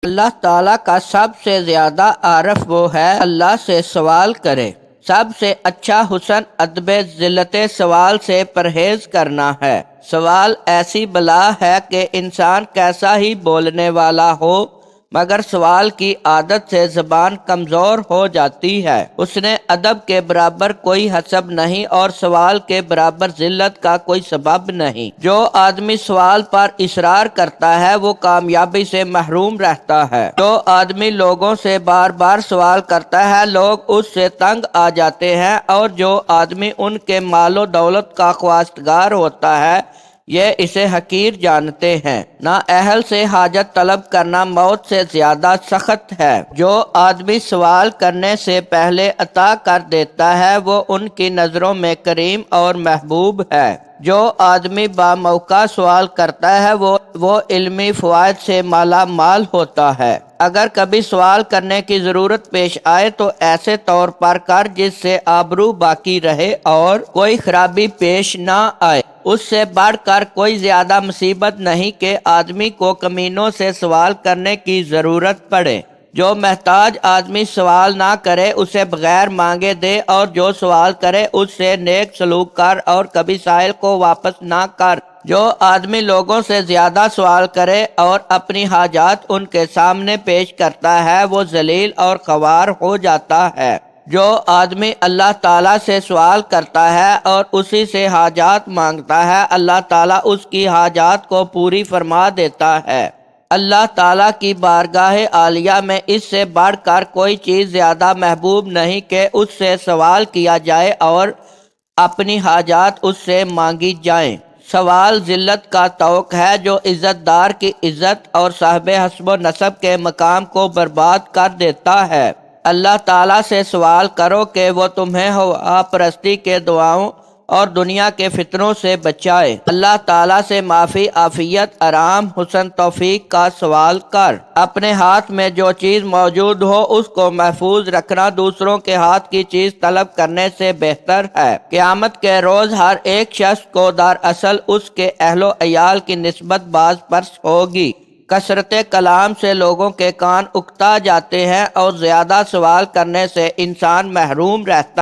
اللہ تعالیٰ کا سب سے زیادہ عارف وہ ہے اللہ سے سوال کرے۔ سب سے اچھا حسن ادب ذلت سوال سے پرہیز کرنا ہے۔ سوال ایسی بلا ہے کہ انسان کیسا ہی بولنے والا ہو مگر سوال کی عادت سے زبان کمزور ہو جاتی ہے۔ اس نے ادب کے برابر کوئی حسب نہیں اور سوال کے برابر ذلت کا کوئی سبب نہیں۔ جو آدمی سوال پر اصرار کرتا ہے وہ کامیابی سے محروم رہتا ہے۔ جو آدمی لوگوں سے بار بار سوال کرتا ہے لوگ اس سے تنگ آ جاتے ہیں، اور جو آدمی ان کے مال و دولت کا خواستگار ہوتا ہے یہ اسے حقیر جانتے ہیں۔ نااہل سے حاجت طلب کرنا موت سے زیادہ سخت ہے۔ جو آدمی سوال کرنے سے پہلے عطا کر دیتا ہے وہ ان کی نظروں میں کریم اور محبوب ہے۔ جو آدمی باموقع سوال کرتا ہے وہ علمی فوائد سے مالا مال ہوتا ہے۔ اگر کبھی سوال کرنے کی ضرورت پیش آئے تو ایسے طور پر کر جس سے آبرو باقی رہے اور کوئی خرابی پیش نہ آئے۔ اس سے بڑھ کر کوئی زیادہ مصیبت نہیں کہ آدمی کو کمینوں سے سوال کرنے کی ضرورت پڑے۔ جو محتاج آدمی سوال نہ کرے اسے بغیر مانگے دے، اور جو سوال کرے اس سے نیک سلوک کر اور کبھی سائل کو واپس نہ کر۔ جو آدمی لوگوں سے زیادہ سوال کرے اور اپنی حاجات ان کے سامنے پیش کرتا ہے وہ ذلیل اور خوار ہو جاتا ہے۔ جو آدمی اللہ تعالیٰ سے سوال کرتا ہے اور اسی سے حاجات مانگتا ہے اللہ تعالیٰ اس کی حاجات کو پوری فرما دیتا ہے۔ اللہ تعالیٰ کی بارگاہ عالیہ میں اس سے بڑھ کر کوئی چیز زیادہ محبوب نہیں کہ اس سے سوال کیا جائے اور اپنی حاجات اس سے مانگی جائیں۔ سوال ذلت کا توق ہے جو عزت دار کی عزت اور صاحب حسب و نسب کے مقام کو برباد کر دیتا ہے۔ اللہ تعالیٰ سے سوال کرو کہ وہ تمہیں ہوا پرستی کے دعاؤں اور دنیا کے فتنوں سے بچائے۔ اللہ تعالیٰ سے معافی، عافیت، آرام، حسن توفیق کا سوال کر۔ اپنے ہاتھ میں جو چیز موجود ہو اس کو محفوظ رکھنا دوسروں کے ہاتھ کی چیز طلب کرنے سے بہتر ہے۔ قیامت کے روز ہر ایک شخص کو دراصل اس کے اہل و عیال کی نسبت باز پرس ہوگی۔ کثرت کلام سے لوگوں کے کان اکتا جاتے ہیں اور زیادہ سوال کرنے سے انسان محروم رہتا ہے۔